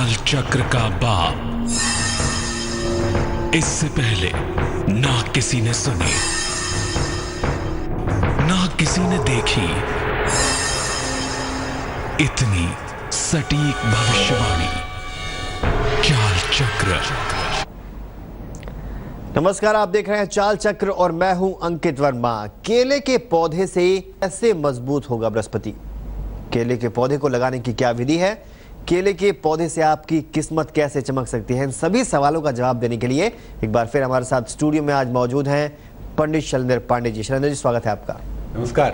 काल चक्र का बाप। इससे पहले ना किसी ने सुनी, ना किसी ने देखी इतनी सटीक भविष्यवाणी। चाल चक्र। नमस्कार, आप देख रहे हैं चाल चक्र और मैं हूं अंकित वर्मा। केले के पौधे से कैसे मजबूत होगा बृहस्पति? केले के पौधे को लगाने की क्या विधि है? केले के पौधे से आपकी किस्मत कैसे चमक सकती है? इन सभी सवालों का जवाब देने के लिए एक बार फिर हमारे साथ स्टूडियो में आज मौजूद हैं पंडित शैलेंद्र पांडे जी। शैलेंद्र जी, स्वागत है आपका। नमस्कार।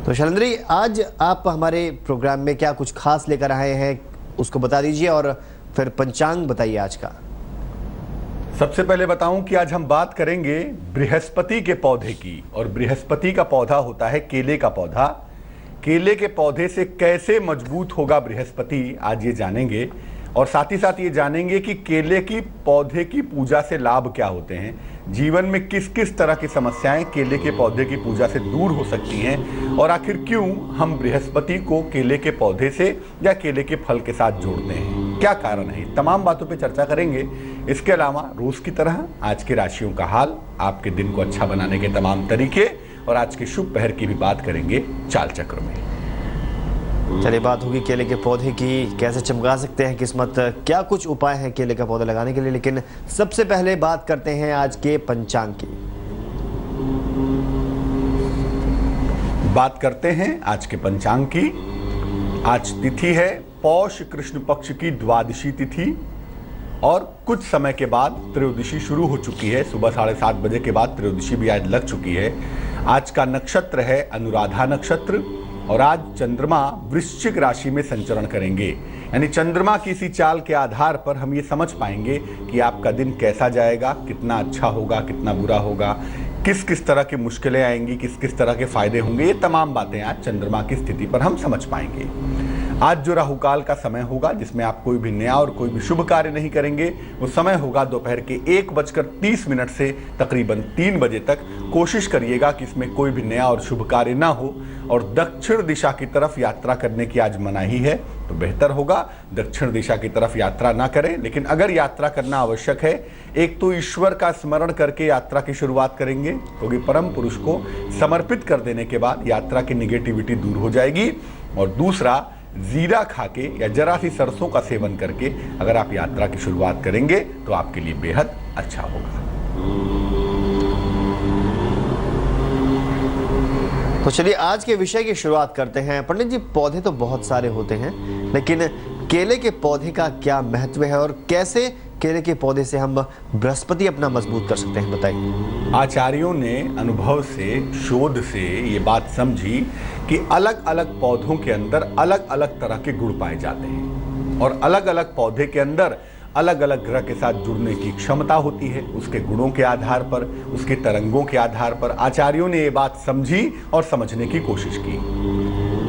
तो शैलेंद्र जी, आज आप हमारे प्रोग्राम में क्या कुछ खास लेकर आए हैं उसको बता दीजिए और फिर पंचांग बताइए आज का। सबसे पहले बताऊं कि आज हम बात करेंगे बृहस्पति के पौधे की, और बृहस्पति का पौधा होता है केले का पौधा। केले के पौधे से कैसे मजबूत होगा बृहस्पति, आज ये जानेंगे। और साथ ही साथ ये जानेंगे कि केले की पौधे की पूजा से लाभ क्या होते हैं, जीवन में किस किस तरह की समस्याएं केले के पौधे की पूजा से दूर हो सकती हैं, और आखिर क्यों हम बृहस्पति को केले के पौधे से या केले के फल के साथ जोड़ते हैं, क्या कारण है। तमाम बातों पे चर्चा करेंगे। इसके अलावा रोज की तरह आज के राशियों का हाल, आपके दिन को अच्छा बनाने के तमाम तरीके और आज के शुभ पहर की भी बात करेंगे चाल चक्र में। चलिए, बात होगी केले के पौधे की, कैसे चमका सकते हैं किस्मत, क्या कुछ उपाय हैं केले का पौधा लगाने के लिए। लेकिन सबसे पहले बात करते हैं आज के पंचांग की। बात करते हैं आज के पंचांग की। आज तिथि है पौष कृष्ण पक्ष की द्वादशी तिथि, और कुछ समय के बाद त्रयोदशी शुरू हो चुकी है। सुबह 7:30 बजे के बाद त्रयोदशी भी आज लग चुकी है। आज का नक्षत्र है अनुराधा नक्षत्र, और आज चंद्रमा वृश्चिक राशि में संचरण करेंगे। यानी चंद्रमा की इसी चाल के आधार पर हम ये समझ पाएंगे कि आपका दिन कैसा जाएगा, कितना अच्छा होगा, कितना बुरा होगा, किस किस तरह की मुश्किलें आएंगी, किस किस तरह के फायदे होंगे। ये तमाम बातें आज चंद्रमा की स्थिति पर हम समझ पाएंगे। आज जो राहुकाल का समय होगा, जिसमें आप कोई भी नया और कोई भी शुभ कार्य नहीं करेंगे, वो समय होगा दोपहर के 1:30 से तकरीबन 3 बजे तक। कोशिश करिएगा कि इसमें कोई भी नया और शुभ कार्य ना हो, और दक्षिण दिशा की तरफ यात्रा करने की आज मनाही है, तो बेहतर होगा दक्षिण दिशा की तरफ यात्रा ना करें। लेकिन अगर यात्रा करना आवश्यक है, एक तो ईश्वर का स्मरण करके यात्रा की शुरुआत करेंगे, क्योंकि परम पुरुष को समर्पित कर देने के बाद यात्रा की निगेटिविटी दूर हो जाएगी। और दूसरा, जीरा खाके या जरा सी सरसों का सेवन करके अगर आप यात्रा की शुरुआत करेंगे तो आपके लिए बेहद अच्छा होगा। तो चलिए आज के विषय की शुरुआत करते हैं। पंडित जी, पौधे तो बहुत सारे होते हैं, लेकिन केले के पौधे का क्या महत्व है और कैसे केले के पौधे से हम बृहस्पति अपना मजबूत कर सकते हैं, बताइए। आचार्यों ने अनुभव से, शोध से ये बात समझी कि अलग अलग पौधों के अंदर अलग अलग तरह के गुण पाए जाते हैं, और अलग अलग पौधे के अंदर अलग अलग ग्रह के साथ जुड़ने की क्षमता होती है। उसके गुणों के आधार पर, उसके तरंगों के आधार पर आचार्यों ने ये बात समझी और समझने की कोशिश की।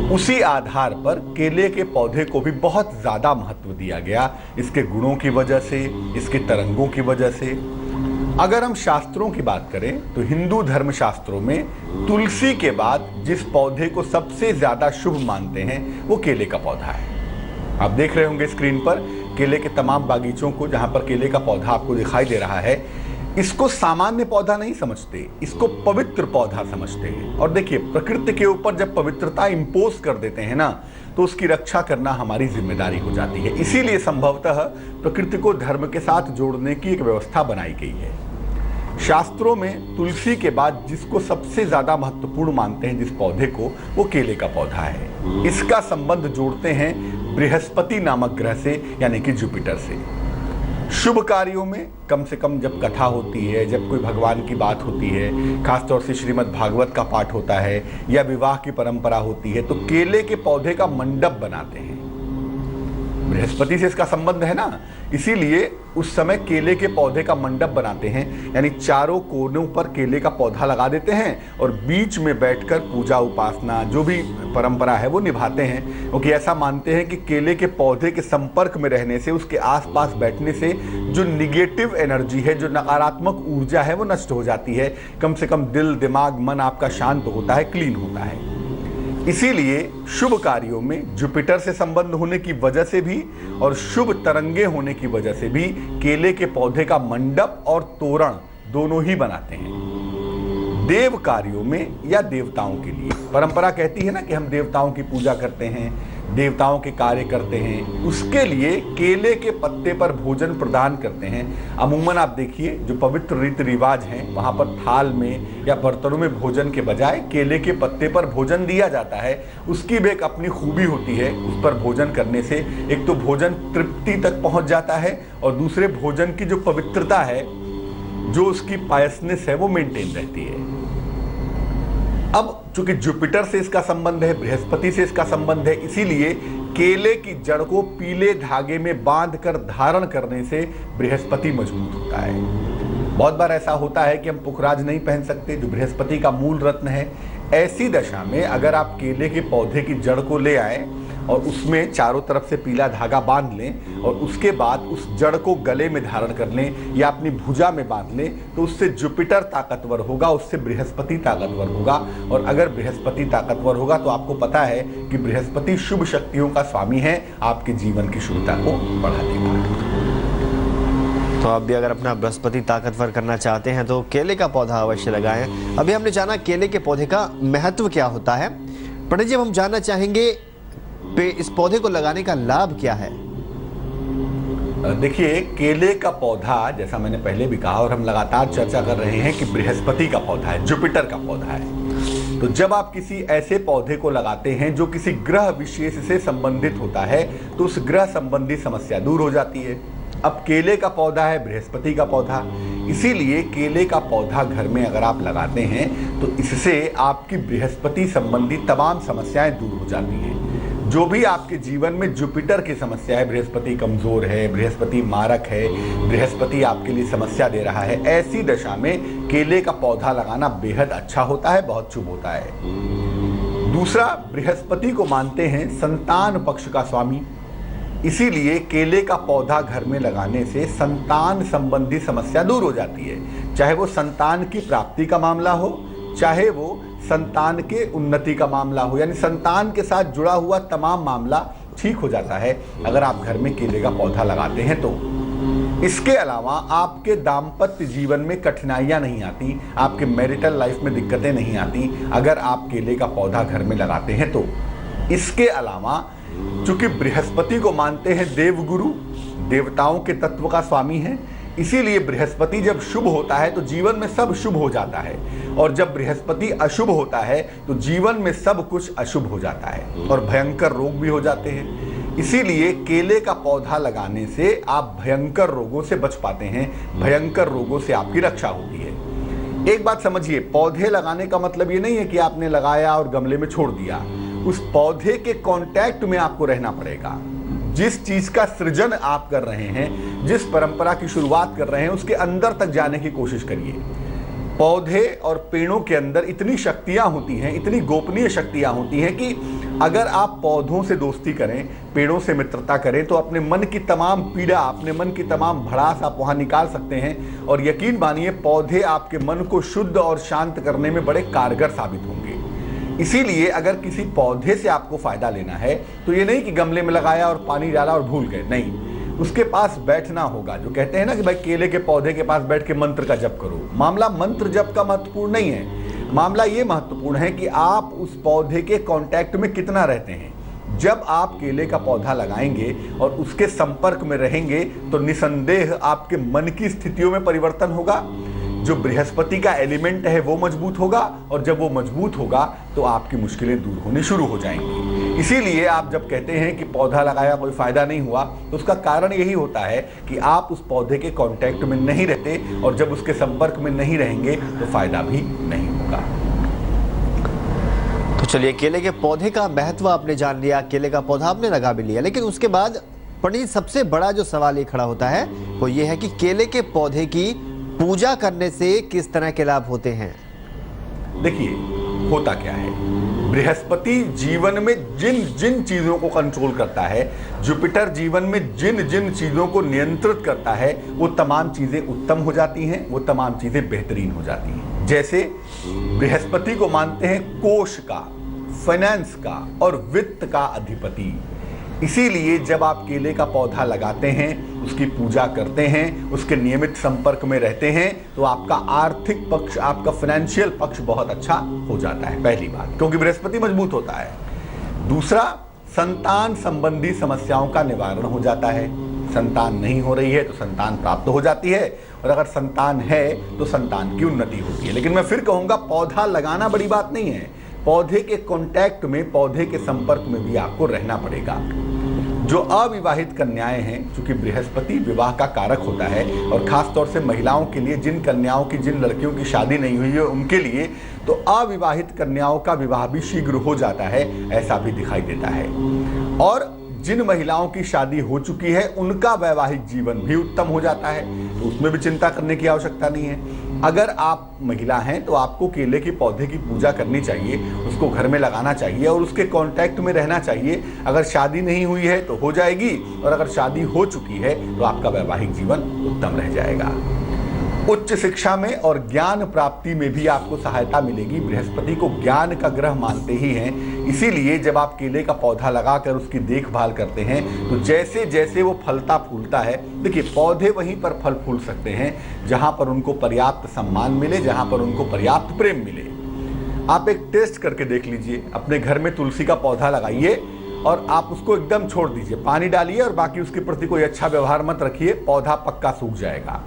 उसी आधार पर केले के पौधे को भी बहुत ज्यादा महत्व दिया गया, इसके गुणों की वजह से, इसके तरंगों की वजह से। अगर हम शास्त्रों की बात करें तो हिंदू धर्म शास्त्रों में तुलसी के बाद जिस पौधे को सबसे ज्यादा शुभ मानते हैं वो केले का पौधा है। आप देख रहे होंगे स्क्रीन पर केले के तमाम बागीचों को, जहां पर केले का पौधा आपको दिखाई दे रहा है। इसको सामान्य पौधा नहीं समझते, इसको पवित्र पौधा समझते हैं। और देखिए, प्रकृति के ऊपर जब पवित्रता इंपोज कर देते हैं ना, तो उसकी रक्षा करना हमारी जिम्मेदारी हो जाती है। इसीलिए संभवतः प्रकृति को धर्म के साथ जोड़ने की एक व्यवस्था बनाई गई है। शास्त्रों में तुलसी के बाद जिसको सबसे ज्यादा महत्वपूर्ण मानते हैं, जिस पौधे को, वो केले का पौधा है। इसका संबंध जोड़ते हैं बृहस्पति नामक ग्रह से, यानी कि जुपिटर से। शुभ कार्यों में कम से कम जब कथा होती है, जब कोई भगवान की बात होती है, खासतौर से श्रीमद् भागवत का पाठ होता है या विवाह की परंपरा होती है, तो केले के पौधे का मंडप बनाते हैं। बृहस्पति से इसका संबंध है ना, इसीलिए उस समय केले के पौधे का मंडप बनाते हैं। यानी चारों कोनों पर केले का पौधा लगा देते हैं और बीच में बैठकर पूजा उपासना जो भी परंपरा है वो निभाते हैं, क्योंकि ऐसा मानते हैं कि केले के पौधे के संपर्क में रहने से, उसके आसपास बैठने से जो निगेटिव एनर्जी है, जो नकारात्मक ऊर्जा है, वो नष्ट हो जाती है। कम से कम दिल, दिमाग, मन आपका शांत होता है, क्लीन होता है। इसीलिए शुभ कार्यों में जुपिटर से संबंध होने की वजह से भी और शुभ तरंगे होने की वजह से भी केले के पौधे का मंडप और तोरण दोनों ही बनाते हैं। देव कार्यों में या देवताओं के लिए परंपरा कहती है ना कि हम देवताओं की पूजा करते हैं, देवताओं के कार्य करते हैं, उसके लिए केले के पत्ते पर भोजन प्रदान करते हैं। अमूमन आप देखिए जो पवित्र रीति रिवाज हैं वहाँ पर थाल में या बर्तनों में भोजन के बजाय केले के पत्ते पर भोजन दिया जाता है। उसकी भी एक अपनी खूबी होती है। उस पर भोजन करने से एक तो भोजन तृप्ति तक पहुँच जाता है और दूसरे भोजन की जो पवित्रता है, जो उसकी पायसनेस है, वो मेंटेन रहती है। अब चूंकि जुपिटर से इसका संबंध है, बृहस्पति से इसका संबंध है, इसीलिए केले की जड़ को पीले धागे में बांधकर धारण करने से बृहस्पति मजबूत होता है। बहुत बार ऐसा होता है कि हम पुखराज नहीं पहन सकते, जो बृहस्पति का मूल रत्न है। ऐसी दशा में अगर आप केले के पौधे की जड़ को ले आए और उसमें चारों तरफ से पीला धागा बांध लें और उसके बाद उस जड़ को गले में धारण कर लें या अपनी भुजा में बांध लें, तो उससे जुपिटर ताकतवर होगा, उससे बृहस्पति ताकतवर होगा। और अगर बृहस्पति ताकतवर होगा तो आपको पता है कि बृहस्पति शुभ शक्तियों का स्वामी है, आपके जीवन की शुभता को बढ़ा देगा। तो आप भी अगर अपना बृहस्पति ताकतवर करना चाहते हैं तो केले का पौधा अवश्य लगाएं। अभी हमने जाना केले के पौधे का महत्व क्या होता है। पंडित जी, हम जानना चाहेंगे इस पौधे को लगाने का लाभ क्या है। देखिए, केले का पौधा, जैसा मैंने पहले भी कहा और हम लगातार चर्चा कर रहे हैं कि बृहस्पति का पौधा है, जुपिटर का पौधा है। तो जब आप किसी ऐसे पौधे को लगाते हैं जो किसी ग्रह विशेष से संबंधित होता है तो उस ग्रह संबंधी समस्या दूर हो जाती है। अब केले का पौधा है बृहस्पति का पौधा, इसीलिए केले का पौधा घर में अगर आप लगाते हैं तो इससे आपकी बृहस्पति संबंधी तमाम समस्याएं दूर हो जाती हैं। जो भी आपके जीवन में जुपिटर की समस्या है, बृहस्पति कमजोर है, बृहस्पति मारक है, बृहस्पति आपके लिए समस्या दे रहा है, ऐसी दशा में केले का पौधा लगाना बेहद अच्छा होता है, बहुत शुभ होता है। दूसरा, बृहस्पति को मानते हैं संतान पक्ष का स्वामी, इसीलिए केले का पौधा घर में लगाने से संतान संबंधी समस्या दूर हो जाती है। चाहे वो संतान की प्राप्ति का मामला हो, चाहे वो संतान के उन्नति का मामला हो, यानी संतान के साथ जुड़ा हुआ तमाम मामला ठीक हो जाता है अगर आप घर में केले का पौधा लगाते हैं तो। इसके अलावा आपके दाम्पत्य जीवन में कठिनाइयां नहीं आती, आपके मैरिटल लाइफ में दिक्कतें नहीं आती अगर आप केले का पौधा घर में लगाते हैं तो। इसके अलावा चूंकि बृहस्पति को मानते हैं देवगुरु, देवताओं के तत्व का स्वामी है, इसीलिए बृहस्पति जब शुभ होता है तो जीवन में सब शुभ हो जाता है, और जब बृहस्पति अशुभ होता है तो जीवन में सब कुछ अशुभ हो जाता है और भयंकर रोग भी हो जाते हैं। इसीलिए केले का पौधा लगाने से आप भयंकर रोगों से बच पाते हैं, भयंकर रोगों से आपकी रक्षा होती है। एक बात समझिए, पौधे लगाने का मतलब ये नहीं है कि आपने लगाया और गमले में छोड़ दिया। उस पौधे के कांटेक्ट में आपको रहना पड़ेगा। जिस चीज का सृजन आप कर रहे हैं, जिस परंपरा की शुरुआत कर रहे हैं, उसके अंदर तक जाने की कोशिश करिए। पौधे और पेड़ों के अंदर इतनी शक्तियां होती हैं, इतनी गोपनीय शक्तियां होती हैं कि अगर आप पौधों से दोस्ती करें, पेड़ों से मित्रता करें तो अपने मन की तमाम पीड़ा, अपने मन की तमाम भड़ास आप वहां निकाल सकते हैं। और यकीन मानिए, पौधे आपके मन को शुद्ध और शांत करने में बड़े कारगर साबित होंगे। इसीलिए अगर किसी पौधे से आपको फायदा लेना है तो ये नहीं कि गमले में लगाया और पानी डाला और भूल गए, नहीं, उसके पास बैठना होगा। जो कहते हैं ना कि भाई केले के पौधे के पास बैठ के मंत्र का जप करो, मामला मंत्र जप का महत्वपूर्ण नहीं है। मामला ये महत्वपूर्ण है कि आप उस पौधे के कांटेक्ट में कितना रहते हैं। जब आप केले का पौधा लगाएंगे और उसके संपर्क में रहेंगे तो निसंदेह आपके मन की स्थितियों में परिवर्तन होगा। जो बृहस्पति का एलिमेंट है वो मजबूत होगा, और जब वो मजबूत होगा तो आपकी मुश्किलें दूर होनी शुरू हो जाएंगी। इसीलिए आप जब कहते हैं कि पौधा लगाया कोई फायदा नहीं हुआ, तो उसका कारण यही होता है कि आप उस पौधे के कांटेक्ट में नहीं रहते, और जब उसके संपर्क में नहीं रहेंगे तो फायदा भी नहीं होगा। तो चलिए, केले के पौधे का महत्व आपने जान लिया, केले का पौधा आपने लगा भी लिया, लेकिन उसके बाद पंडित, सबसे बड़ा जो सवाल ये खड़ा होता है वो ये है कि केले के पौधे की पूजा करने से किस तरह के लाभ होते हैं। देखिए, होता क्या है, बृहस्पति जीवन में जिन जिन चीजों को कंट्रोल करता है, जुपिटर जीवन में जिन जिन चीजों को नियंत्रित करता है, वो तमाम चीजें उत्तम हो जाती हैं, वो तमाम चीजें बेहतरीन हो जाती हैं। जैसे बृहस्पति को मानते हैं कोश का, फाइनेंस का और वित्त का अधिपति। इसीलिए जब आप केले का पौधा लगाते हैं, उसकी पूजा करते हैं, उसके नियमित संपर्क में रहते हैं, तो आपका आर्थिक पक्ष, आपका फाइनेंशियल पक्ष बहुत अच्छा हो जाता है, पहली बात, क्योंकि बृहस्पति मजबूत होता है। दूसरा, संतान संबंधी समस्याओं का निवारण हो जाता है। संतान नहीं हो रही है तो संतान प्राप्त हो जाती है, और अगर संतान है तो संतान की उन्नति होती है। लेकिन मैं फिर कहूंगा, पौधा लगाना बड़ी बात नहीं है, पौधे के कांटेक्ट में, पौधे के संपर्क में भी आपको रहना पड़ेगा। जो अविवाहित कन्याएं हैं, चूंकि बृहस्पति विवाह का कारक होता है, और खास तौर से महिलाओं के लिए, जिन कन्याओं की, जिन लड़कियों की शादी नहीं हुई है उनके लिए तो अविवाहित कन्याओं का विवाह भी शीघ्र हो जाता है, ऐसा भी दिखाई देता है। और जिन महिलाओं की शादी हो चुकी है उनका वैवाहिक जीवन भी उत्तम हो जाता है, तो उसमें भी चिंता करने की आवश्यकता नहीं है। अगर आप महिला हैं तो आपको केले के पौधे की पूजा करनी चाहिए, उसको घर में लगाना चाहिए और उसके कांटेक्ट में रहना चाहिए। अगर शादी नहीं हुई है तो हो जाएगी, और अगर शादी हो चुकी है तो आपका वैवाहिक जीवन उत्तम रह जाएगा। उच्च शिक्षा में और ज्ञान प्राप्ति में भी आपको सहायता मिलेगी। बृहस्पति को ज्ञान का ग्रह मानते ही हैं, इसीलिए जब आप केले का पौधा लगाकर उसकी देखभाल करते हैं तो जैसे जैसे वो फलता फूलता है, देखिए पौधे वहीं पर फल फूल सकते हैं जहां पर उनको पर्याप्त सम्मान मिले, जहां पर उनको पर्याप्त प्रेम मिले। आप एक टेस्ट करके देख लीजिए, अपने घर में तुलसी का पौधा लगाइए और आप उसको एकदम छोड़ दीजिए, पानी डालिए और बाकी उसके प्रति कोई अच्छा व्यवहार मत रखिए, पौधा पक्का सूख जाएगा।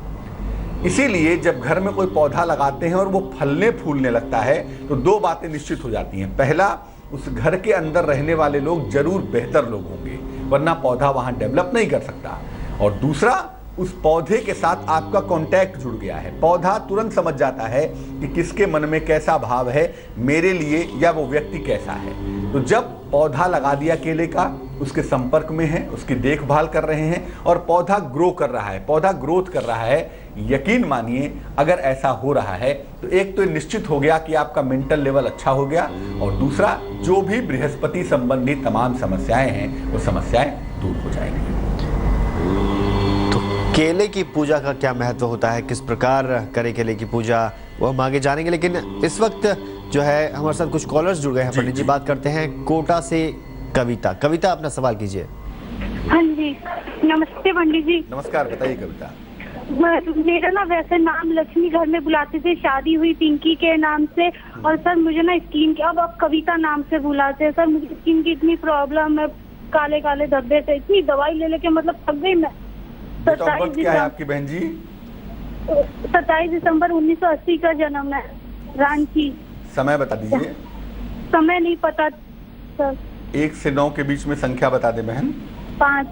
इसीलिए जब घर में कोई पौधा लगाते हैं और वो फलने फूलने लगता है तो दो बातें निश्चित हो जाती हैं। पहला, उस घर के अंदर रहने वाले लोग जरूर बेहतर लोग होंगे, वरना पौधा वहां डेवलप नहीं कर सकता। और दूसरा, उस पौधे के साथ आपका कांटेक्ट जुड़ गया है। पौधा तुरंत समझ जाता है कि किसके मन में कैसा भाव है मेरे लिए, या वो व्यक्ति कैसा है। तो जब पौधा लगा दिया केले का, उसके संपर्क में है, उसकी देखभाल कर रहे हैं और पौधा ग्रो कर रहा है, पौधा ग्रोथ कर रहा है, यकीन मानिए अगर ऐसा हो रहा है तो एक तो निश्चित हो गया कि आपका मेंटल लेवल अच्छा हो गया, और दूसरा, जो भी बृहस्पति संबंधी तमाम समस्याएं हैं वो समस्याएं दूर हो जाएंगी। केले की पूजा का क्या महत्व होता है, किस प्रकार करें केले की पूजा, वो हम आगे जानेंगे। लेकिन इस वक्त जो है हमारे साथ कुछ कॉलर्स जुड़ गए हैं। पंडित जी, बात करते हैं कोटा से कविता। कविता, अपना सवाल कीजिए। हाँ जी, नमस्ते पंडित जी। नमस्कार, बताइए कविता। मेरा ना वैसे नाम लक्ष्मी घर में बुलाते थे, शादी हुई पिंकी के नाम से, और सर मुझे ना स्किन के, अब कविता नाम से बुलाते हैं। सर मुझे स्किन की इतनी प्रॉब्लम है, काले काले धब्बे से, इतनी दवाई ले लेके मतलब थक गई मैं। 27 क्या है आपकी बहन जी? 27 दिसंबर 1980 का जन्म है, रांची। समय बता दीजिए। समय नहीं पता सर। 1 से 9 के बीच में संख्या बता दे बहन। 5।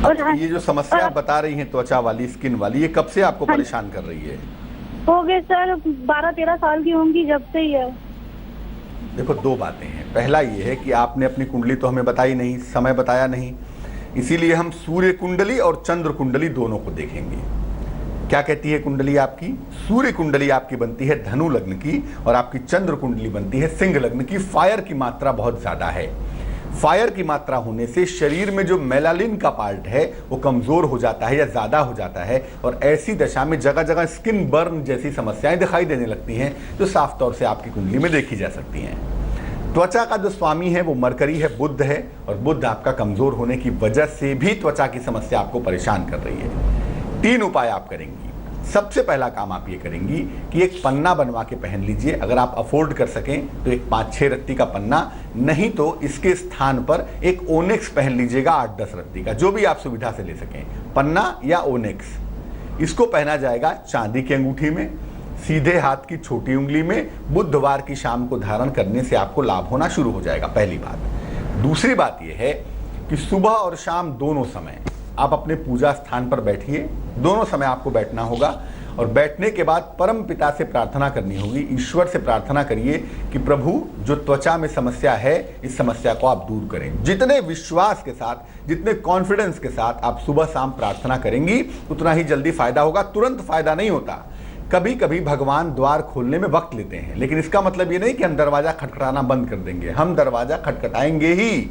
और ये जो समस्या बता रही हैं त्वचा वाली, स्किन वाली, ये कब से आपको परेशान कर रही है? हो गए सर 12-13 साल की होंगी जब से ही है। देखो, दो बातें हैं। पहला ये है कि आपने अपनी कुंडली तो हमें बताई नहीं, समय बताया नहीं, इसीलिए हम सूर्य कुंडली और चंद्र कुंडली दोनों को देखेंगे। क्या कहती है कुंडली आपकी? सूर्य कुंडली आपकी बनती है धनु लग्न की और आपकी चंद्र कुंडली बनती है सिंह लग्न की। फायर की मात्रा बहुत ज्यादा है। फायर की मात्रा होने से शरीर में जो मेलानिन का पार्ट है वो कमजोर हो जाता है या ज्यादा हो जाता है, और ऐसी दशा में जगह जगह स्किन बर्न जैसी समस्याएं दिखाई देने लगती हैं, जो साफ तौर से आपकी कुंडली में देखी जा सकती हैं। त्वचा का जो स्वामी है वो मरकरी है, बुध है, और बुध आपका कमजोर होने की वजह से भी त्वचा की समस्या आपको परेशान कर रही है। 3 उपाय आप करेंगी। सबसे पहला काम आप ये करेंगी कि एक पन्ना बनवा के पहन लीजिए। अगर आप अफोर्ड कर सकें तो एक 5-6 रत्ती का पन्ना, नहीं तो इसके स्थान पर एक ओनेक्स पहन लीजिएगा 8-10 रत्ती का, जो भी आप सुविधा से ले सकें, पन्ना या ओनेक्स। इसको पहना जाएगा चांदी की अंगूठी में, सीधे हाथ की छोटी उंगली में। बुधवार की शाम को धारण करने से आपको लाभ होना शुरू हो जाएगा, पहली बात। दूसरी बात यह है कि सुबह और शाम दोनों समय आप अपने पूजा स्थान पर बैठिए। दोनों समय आपको बैठना होगा, और बैठने के बाद परम पिता से प्रार्थना करनी होगी, ईश्वर से प्रार्थना करिए कि प्रभु, जो त्वचा में समस्या है इस समस्या को आप दूर करें। जितने विश्वास के साथ, जितने कॉन्फिडेंस के साथ आप सुबह शाम प्रार्थना करेंगी उतना ही जल्दी फायदा होगा। तुरंत फायदा नहीं होता, कभी कभी भगवान द्वार खोलने में वक्त लेते हैं, लेकिन इसका मतलब ये नहीं कि हम दरवाजा खटखटाना बंद कर देंगे, हम दरवाजा खटखटाएंगे ही।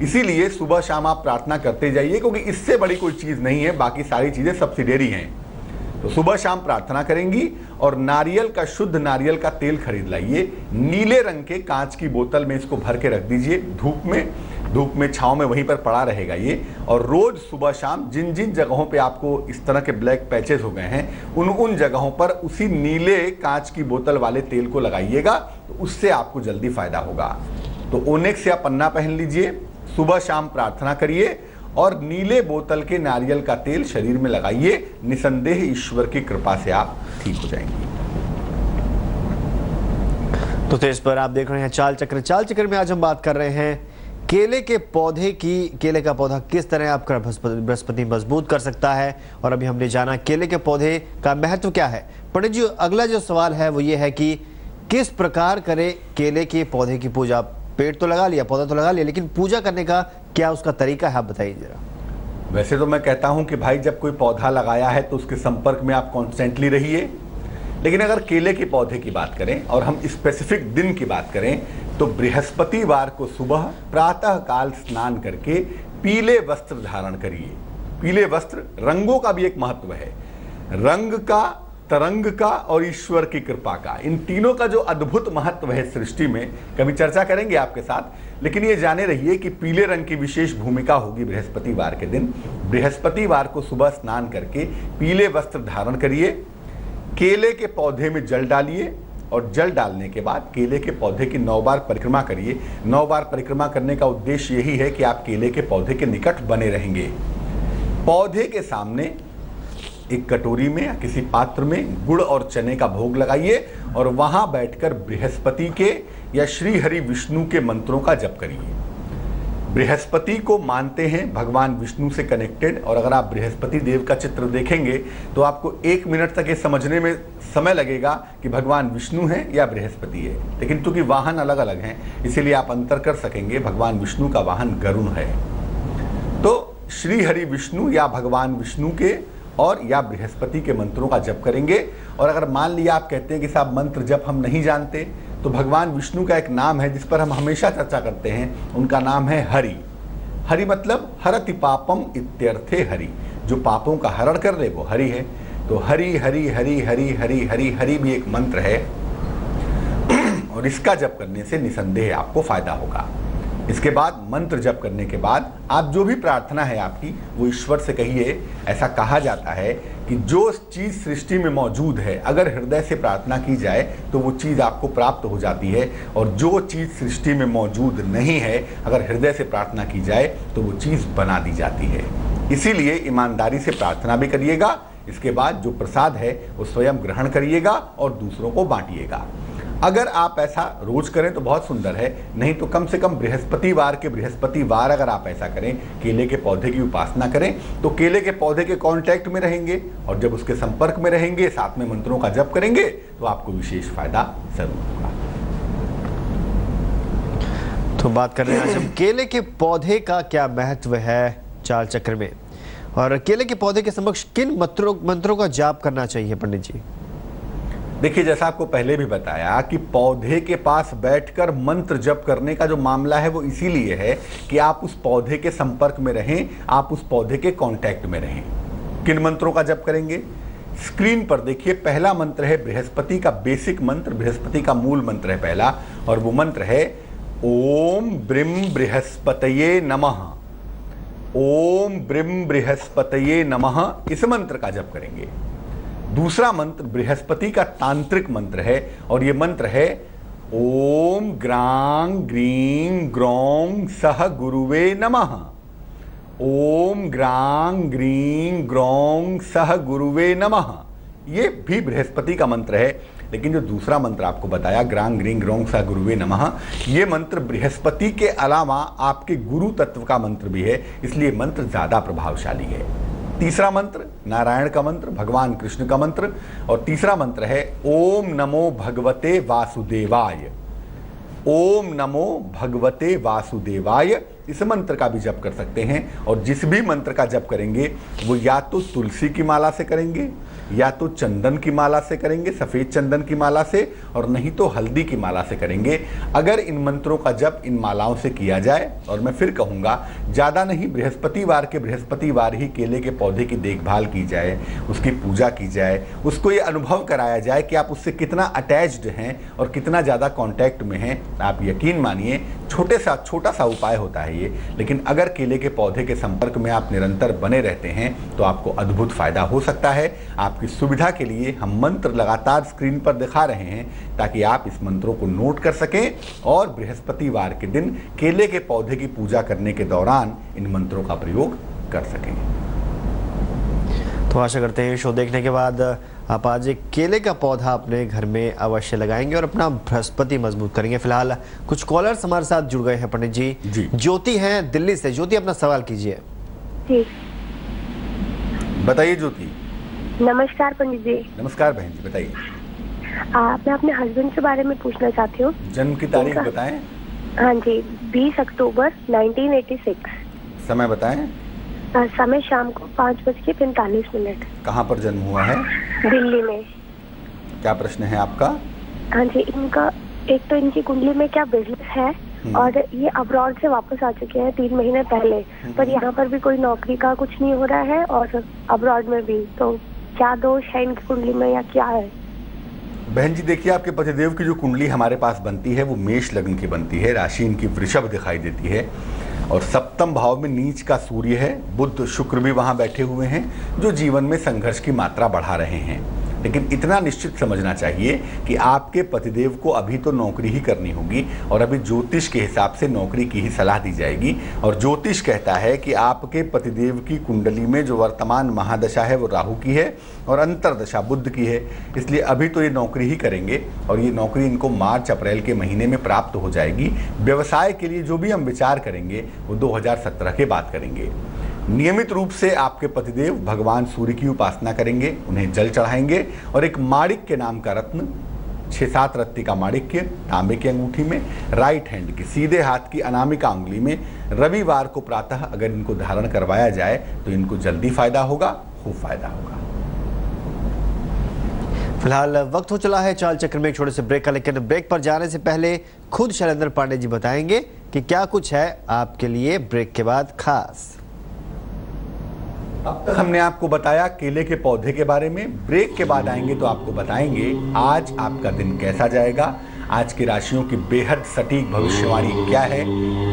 इसीलिए सुबह शाम आप प्रार्थना करते जाइए, क्योंकि इससे बड़ी कोई चीज नहीं है, बाकी सारी चीजें सब्सिडियरी हैं। तो सुबह शाम प्रार्थना करेंगी और नारियल का, शुद्ध नारियल का तेल खरीद लाइए। नीले रंग के कांच की बोतल में इसको भर के रख दीजिए धूप में छांव में वहीं पर पड़ा रहेगा ये। और रोज सुबह शाम जिन जिन जगहों पे आपको इस तरह के ब्लैक पैचेस हो गए हैं उन जगहों पर उसी नीले कांच की बोतल वाले तेल को लगाइएगा, तो उससे आपको जल्दी फायदा होगा। तो ओनेक्स या पन्ना पहन लीजिए, सुबह शाम प्रार्थना करिए और नीले बोतल के नारियल का तेल शरीर में लगाइए। निसंदेह ईश्वर की कृपा से आप ठीक हो जाएंगे। तो तेज पर आप देख रहे हैं चाल चक्र में आज हम बात कर रहे हैं केले के पौधे की। केले का पौधा किस तरह आपका बृहस्पति मजबूत कर सकता है, और अभी हमने जाना केले के पौधे का महत्व क्या है। पंडित जी, अगला जो सवाल है वो ये है कि किस प्रकार करें केले के पौधे की पूजा। पेड़ तो लगा लिया, पौधा तो लगा लिया, लेकिन पूजा करने का क्या उसका तरीका है, आप बताइए जरा। वैसे तो मैं कहता हूं कि भाई जब कोई पौधा लगाया है तो उसके संपर्क में आप कॉन्स्टेंटली रहिए, लेकिन अगर केले के पौधे की बात करें और हम स्पेसिफिक दिन की बात करें तो बृहस्पतिवार को सुबह प्रातः काल स्नान करके पीले वस्त्र धारण करिए। पीले वस्त्र, रंगों का भी एक महत्व है, रंग का, तरंग का और ईश्वर की कृपा का, इन तीनों का जो अद्भुत महत्व है सृष्टि में, कभी चर्चा करेंगे आपके साथ। लेकिन ये जाने रहिए कि पीले रंग की विशेष भूमिका होगी बृहस्पतिवार के दिन। बृहस्पतिवार को सुबह स्नान करके पीले वस्त्र धारण करिए, केले के पौधे में जल डालिए और जल डालने के बाद केले के पौधे की 9 बार परिक्रमा करिए। 9 बार परिक्रमा करने का उद्देश्य यही है कि आप केले के पौधे के निकट बने रहेंगे। पौधे के सामने एक कटोरी में या किसी पात्र में गुड़ और चने का भोग लगाइए और वहां बैठकर बृहस्पति के या श्री हरि विष्णु के मंत्रों का जप करिए। बृहस्पति को मानते हैं भगवान विष्णु से कनेक्टेड, और अगर आप बृहस्पति देव का चित्र देखेंगे तो आपको 1 मिनट तक ये समझने में समय लगेगा कि भगवान विष्णु है या बृहस्पति है, लेकिन चूंकि वाहन अलग अलग हैं इसीलिए आप अंतर कर सकेंगे। भगवान विष्णु का वाहन गरुण है, तो श्री हरि विष्णु या भगवान विष्णु के और या बृहस्पति के मंत्रों का जप करेंगे। और अगर मान लिया आप कहते हैं कि साहब मंत्र जप हम नहीं जानते, तो भगवान विष्णु का एक नाम है जिस पर हम हमेशा चर्चा करते हैं, उनका नाम है हरि। हरि मतलब हरति पापम इत्यर्थे हरि, जो पापों का हरण कर ले वो हरि है। तो हरि हरि हरि हरि हरि हरि हरि भी एक मंत्र है और इसका जप करने से निसंदेह आपको फायदा होगा। इसके बाद मंत्र जप करने के बाद आप जो भी प्रार्थना है आपकी वो ईश्वर से कहिए। ऐसा कहा जाता है कि जो चीज़ सृष्टि में मौजूद है अगर हृदय से प्रार्थना की जाए तो वो चीज़ आपको प्राप्त हो जाती है, और जो चीज़ सृष्टि में मौजूद नहीं है अगर हृदय से प्रार्थना की जाए तो वो चीज़ बना दी जाती है। इसीलिए ईमानदारी से प्रार्थना भी करिएगा। इसके बाद जो प्रसाद है वो स्वयं ग्रहण करिएगा और दूसरों को बांटिएगा। अगर आप ऐसा रोज करें तो बहुत सुंदर है, नहीं तो कम से कम बृहस्पतिवार अगर आप ऐसा करें, केले के पौधे की उपासना करें, तो केले के पौधे के कांटेक्ट में रहेंगे और जब उसके संपर्क में रहेंगे, साथ में मंत्रों का जप करेंगे तो आपको विशेष फायदा जरूर होगा। तो बात कर रहे हैं आज हम केले के पौधे का क्या महत्व है चाल चक्र में, और केले के पौधे के समक्ष किन मंत्रों का जाप करना चाहिए पंडित जी। देखिए, जैसा आपको पहले भी बताया कि पौधे के पास बैठकर मंत्र जप करने का जो मामला है वो इसीलिए है कि आप उस पौधे के संपर्क में रहें, आप उस पौधे के कांटेक्ट में रहें। किन मंत्रों का जप करेंगे? स्क्रीन पर देखिए, पहला मंत्र है बृहस्पति का बेसिक मंत्र, बृहस्पति का मूल मंत्र है पहला, और वो मंत्र है ओम ब्रीम बृहस्पतये नमः। ओम ब्रीम बृहस्पतये नमः, इस मंत्र का जप करेंगे। दूसरा मंत्र बृहस्पति का तांत्रिक मंत्र है और ये मंत्र है ओम ग्रांग ग्रीं ग्रौं सह गुरुवे नमः। ओम ग्रांग ग्रीं ग्रौं सह गुरुवे नमः, ये भी बृहस्पति का मंत्र है। लेकिन जो दूसरा मंत्र आपको बताया ग्रांग ग्रीं ग्रौं सह गुरुवे नमः, ये मंत्र बृहस्पति के अलावा आपके गुरु तत्व का मंत्र भी है, इसलिए मंत्र ज्यादा प्रभावशाली है। तीसरा मंत्र नारायण का मंत्र, भगवान कृष्ण का मंत्र, और तीसरा मंत्र है ओम नमो भगवते वासुदेवाय। ओम नमो भगवते वासुदेवाय, इस मंत्र का भी जप कर सकते हैं। और जिस भी मंत्र का जप करेंगे वो या तो तुलसी की माला से करेंगे, या तो चंदन की माला से करेंगे, सफ़ेद चंदन की माला से, और नहीं तो हल्दी की माला से करेंगे। अगर इन मंत्रों का जप इन मालाओं से किया जाए, और मैं फिर कहूँगा ज़्यादा नहीं, बृहस्पतिवार ही केले के पौधे की देखभाल की जाए, उसकी पूजा की जाए, उसको ये अनुभव कराया जाए कि आप उससे कितना अटैच्ड हैं और कितना ज़्यादा कांटेक्ट में हैं। आप यकीन मानिए छोटा सा उपाय होता है ये, लेकिन अगर केले के पौधे के संपर्क में आप निरंतर बने रहते हैं तो आपको अद्भुत फायदा हो सकता है। आपकी सुविधा के लिए हम मंत्र लगातार स्क्रीन पर दिखा रहे हैं ताकि आप इस मंत्रों को नोट कर सकें और बृहस्पतिवार के दिन केले के पौधे की पूजा करने के दौरान इन मंत्रों का प्रयोग कर सकें। तो आशा करते हैं शो देखने के बाद आप आज एक केले का पौधा अपने घर में अवश्य लगाएंगे और अपना बृहस्पति मजबूत करेंगे। फिलहाल कुछ कॉलर्स हमारे साथ जुड़ गए हैं पंडित जी। ज्योति हैं दिल्ली से। ज्योति, अपना सवाल कीजिए। जी बताइए ज्योति। नमस्कार पंडित जी। नमस्कार बहन जी, बताइए। मैं अपने हस्बैंड के बारे में पूछना चाहती हूँ। जन्म की तारीख बताएं। हाँ जी, 20 अक्टूबर 1986। समय बताएं। समय शाम को 5:45। कहाँ पर जन्म हुआ है? दिल्ली में। क्या प्रश्न है आपका? हाँ जी, इनका एक तो इनकी कुंडली में क्या बिजनेस है, और ये अब्रॉड से वापस आ चुके हैं 3 महीने पहले, पर यहाँ पर भी कोई नौकरी का कुछ नहीं हो रहा है और अब्रॉड में भी। तो क्या दोष है इनकी कुंडली में या क्या है? बहन जी देखिए, आपके पतिदेव की जो कुंडली हमारे पास बनती है वो मेष लग्न की बनती है। राशि इनकी वृषभ दिखाई देती है और सप्तम भाव में नीच का सूर्य है। बुध शुक्र भी वहाँ बैठे हुए हैं जो जीवन में संघर्ष की मात्रा बढ़ा रहे हैं। लेकिन इतना निश्चित समझना चाहिए कि आपके पतिदेव को अभी तो नौकरी ही करनी होगी और अभी ज्योतिष के हिसाब से नौकरी की ही सलाह दी जाएगी। और ज्योतिष कहता है कि आपके पतिदेव की कुंडली में जो वर्तमान महादशा है वो राहु की है और अंतरदशा बुध की है, इसलिए अभी तो ये नौकरी ही करेंगे और ये नौकरी इनको मार्च अप्रैल के महीने में प्राप्त हो जाएगी। व्यवसाय के लिए जो भी हम विचार करेंगे वो 2017 के बाद करेंगे। नियमित रूप से आपके पतिदेव भगवान सूर्य की उपासना करेंगे, उन्हें जल चढ़ाएंगे और एक माणिक्य नाम का रत्न, 6-7 रत्ती का माणिक्य तांबे की अंगूठी में, राइट हैंड की सीधे हाथ की अनामिका उंगली में रविवार को प्रातः अगर इनको धारण करवाया जाए तो इनको जल्दी फायदा होगा, खूब फायदा होगा। फिलहाल वक्त हो चला है चाल चक्र में एक छोटे से ब्रेक का, लेकिन ब्रेक पर जाने से पहले खुद शैलेंद्र पांडे जी बताएंगे कि क्या कुछ है आपके लिए ब्रेक के बाद खास। अब तक हमने आपको बताया केले के पौधे के बारे में। ब्रेक के बाद आएंगे तो आपको बताएंगे आज आपका दिन कैसा जाएगा, आज की राशियों की बेहद सटीक भविष्यवाणी क्या है,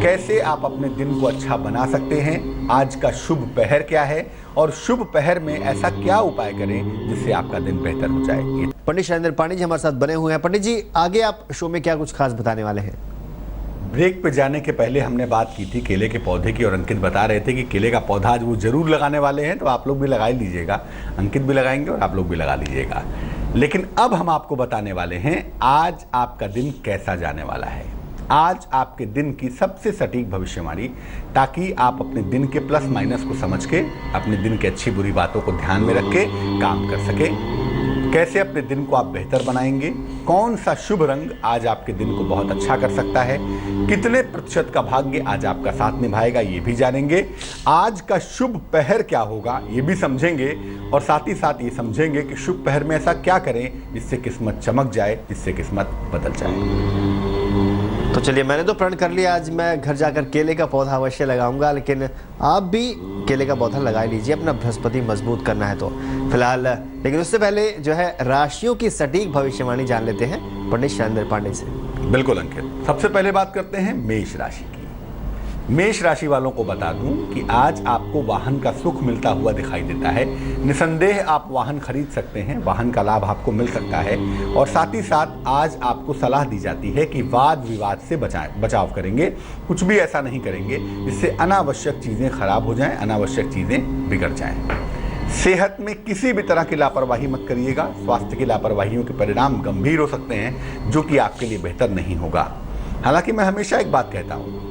कैसे आप अपने दिन को अच्छा बना सकते हैं, आज का शुभ पहर क्या है और शुभ पहर में ऐसा क्या उपाय करें जिससे आपका दिन बेहतर हो जाए। पंडित शैलेंद्र पांडे जी हमारे साथ बने हुए हैं। पंडित जी, आगे आप शो में क्या कुछ खास बताने वाले हैं? ब्रेक पे जाने के पहले हमने बात की थी केले के पौधे की और अंकित बता रहे थे कि केले का पौधा आज वो जरूर लगाने वाले हैं, तो आप लोग भी लगा ही लीजिएगा, अंकित भी लगाएंगे और आप लोग भी लगा लीजिएगा। लेकिन अब हम आपको बताने वाले हैं आज आपका दिन कैसा जाने वाला है, आज आपके दिन की सबसे सटीक भविष्यवाणी, ताकि आप अपने दिन के प्लस माइनस को समझ के अपने दिन की अच्छी बुरी बातों को ध्यान में रख के काम कर सके। कैसे अपने दिन को आप बेहतर बनाएंगे, कौन सा शुभ रंग आज आपके दिन को बहुत अच्छा कर सकता है, कितने प्रतिशत का भाग्य आज आपका साथ निभाएगा ये भी जानेंगे, आज का शुभ पहर क्या होगा ये भी समझेंगे और साथ ही साथ ये समझेंगे कि शुभ पहर में ऐसा क्या करें जिससे किस्मत चमक जाए, जिससे किस्मत बदल जाए। तो चलिए, मैंने तो प्रण कर लिया आज मैं घर जाकर केले का पौधा अवश्य लगाऊंगा, लेकिन आप भी केले का पौधा लगा लीजिए, अपना बृहस्पति मजबूत करना है तो। फिलहाल लेकिन उससे पहले जो है राशियों की सटीक भविष्यवाणी जान लेते हैं पंडित शैलेंद्र पांडे से। बिल्कुल अंकित, सबसे पहले बात करते हैं मेष राशि की। मेष राशि वालों को बता दूं कि आज आपको वाहन का सुख मिलता हुआ दिखाई देता है। निसंदेह आप वाहन खरीद सकते हैं, वाहन का लाभ आपको मिल सकता है और साथ ही साथ आज आपको सलाह दी जाती है कि वाद विवाद से बचाव करेंगे, कुछ भी ऐसा नहीं करेंगे जिससे अनावश्यक चीज़ें खराब हो जाएं, अनावश्यक चीज़ें बिगड़ जाएं। सेहत में किसी भी तरह की लापरवाही मत करिएगा, स्वास्थ्य की लापरवाहियों के परिणाम गंभीर हो सकते हैं जो कि आपके लिए बेहतर नहीं होगा। हालांकि मैं हमेशा एक बात कहता हूँ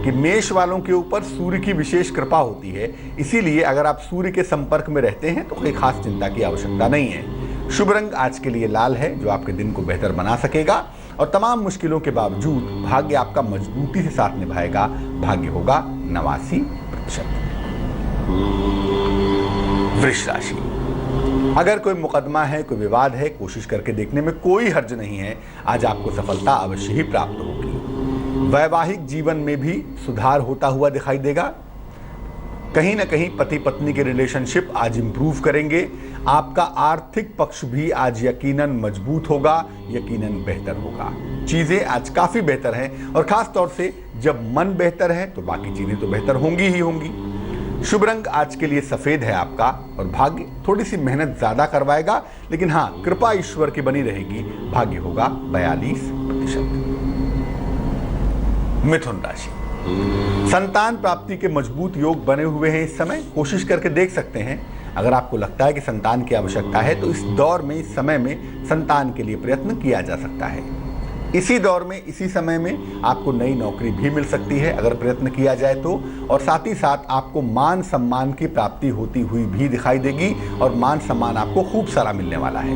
कि मेष वालों के ऊपर सूर्य की विशेष कृपा होती है, इसीलिए अगर आप सूर्य के संपर्क में रहते हैं तो कोई खास चिंता की आवश्यकता नहीं है। शुभ रंग आज के लिए लाल है जो आपके दिन को बेहतर बना सकेगा और तमाम मुश्किलों के बावजूद भाग्य आपका मजबूती से साथ निभाएगा। भाग्य होगा 89%। वृष राशि, अगर कोई मुकदमा है, कोई विवाद है, कोशिश करके देखने में कोई हर्ज नहीं है। आज आपको सफलता अवश्य ही प्राप्त होगी। वैवाहिक जीवन में भी सुधार होता हुआ दिखाई देगा। कहीं ना कहीं पति पत्नी के रिलेशनशिप आज इंप्रूव करेंगे। आपका आर्थिक पक्ष भी आज यकीनन मजबूत होगा, यकीनन बेहतर होगा। चीजें आज काफी बेहतर हैं और खास तौर से जब मन बेहतर है तो बाकी चीजें तो बेहतर होंगी ही होंगी। शुभ रंग आज के लिए सफेद है आपका और भाग्य थोड़ी सी मेहनत ज्यादा करवाएगा, लेकिन हाँ, कृपा ईश्वर की बनी रहेगी। भाग्य होगा 42%। मिथुन राशि, संतान प्राप्ति के मजबूत योग बने हुए हैं। इस समय कोशिश करके देख सकते हैं। अगर आपको लगता है कि संतान की आवश्यकता है तो इस दौर में, इस समय में संतान के लिए प्रयत्न किया जा सकता है। इसी दौर में, इसी समय में आपको नई नौकरी भी मिल सकती है अगर प्रयत्न किया जाए तो, और साथ ही साथ आपको मान सम्मान की प्राप्ति होती हुई भी दिखाई देगी और मान सम्मान आपको खूब सारा मिलने वाला है।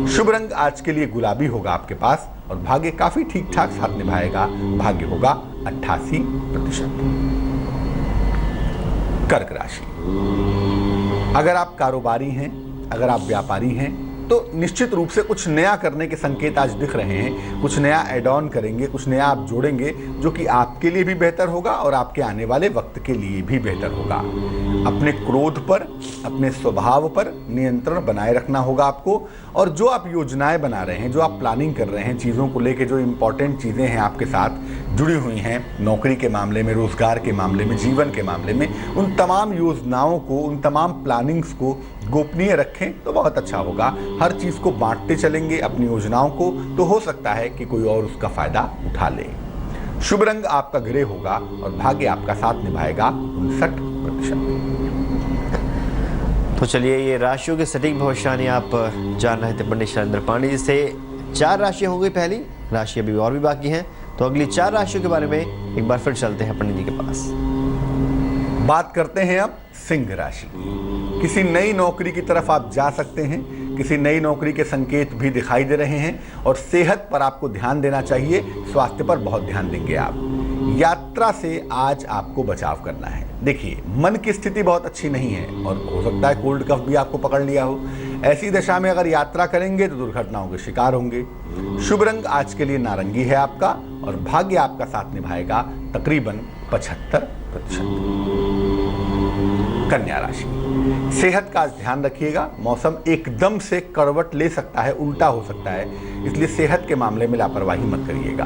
शुभ रंग आज के लिए गुलाबी होगा आपके पास और भाग्य काफी ठीक ठाक साथ निभाएगा। भाग्य होगा 88%। कर्क राशि, अगर आप कारोबारी हैं, अगर आप व्यापारी हैं तो निश्चित रूप से कुछ नया करने के संकेत आज दिख रहे हैं। कुछ नया एड ऑन करेंगे, कुछ नया आप जोड़ेंगे जो कि आपके लिए भी बेहतर होगा और आपके आने वाले वक्त के लिए भी बेहतर होगा। अपने क्रोध पर, अपने स्वभाव पर नियंत्रण बनाए रखना होगा आपको, और जो आप योजनाएं बना रहे हैं, जो आप प्लानिंग कर रहे हैं, चीज़ों को लेके जो इंपॉर्टेंट चीज़ें हैं आपके साथ जुड़ी हुई हैं, नौकरी के मामले में, रोजगार के मामले में, जीवन के मामले में, उन तमाम योजनाओं को, उन तमाम प्लानिंग्स को गोपनीय रखें तो बहुत अच्छा होगा। हर चीज़ को बांटते चलेंगे अपनी योजनाओं को तो हो सकता है कि कोई और उसका फायदा उठा ले। शुभ रंग आपका ग्रे होगा और भाग्य आपका साथ निभाएगा 59%। तो चलिए, ये राशियों की सटीक भविष्यवाणी आप जान रहे थे पंडित शैलेंद्र पांडे जी से। 4 राशियां हो गई, पहली राशि अभी और भी बाकी हैं, तो अगली 4 राशियों के बारे में एक बार फिर चलते हैं पंडित जी के पास। बात करते हैं अब सिंह राशि की। किसी नई नौकरी की तरफ आप जा सकते हैं, किसी नई नौकरी के संकेत भी दिखाई दे रहे हैं और सेहत पर आपको ध्यान देना चाहिए। स्वास्थ्य पर बहुत ध्यान देंगे आप। यात्रा से आज आपको बचाव करना है। देखिए, मन की स्थिति बहुत अच्छी नहीं है और हो सकता है कोल्ड कफ भी आपको पकड़ लिया हो। ऐसी दशा में अगर यात्रा करेंगे तो दुर्घटनाओं के शिकार होंगे। शुभ रंग आज के लिए नारंगी है आपका और भाग्य आपका साथ निभाएगा तकरीबन 75%। कन्या राशि, सेहत का आज ध्यान रखिएगा। मौसम एकदम से करवट ले सकता है, उल्टा हो सकता है, इसलिए सेहत के मामले में लापरवाही मत करिएगा।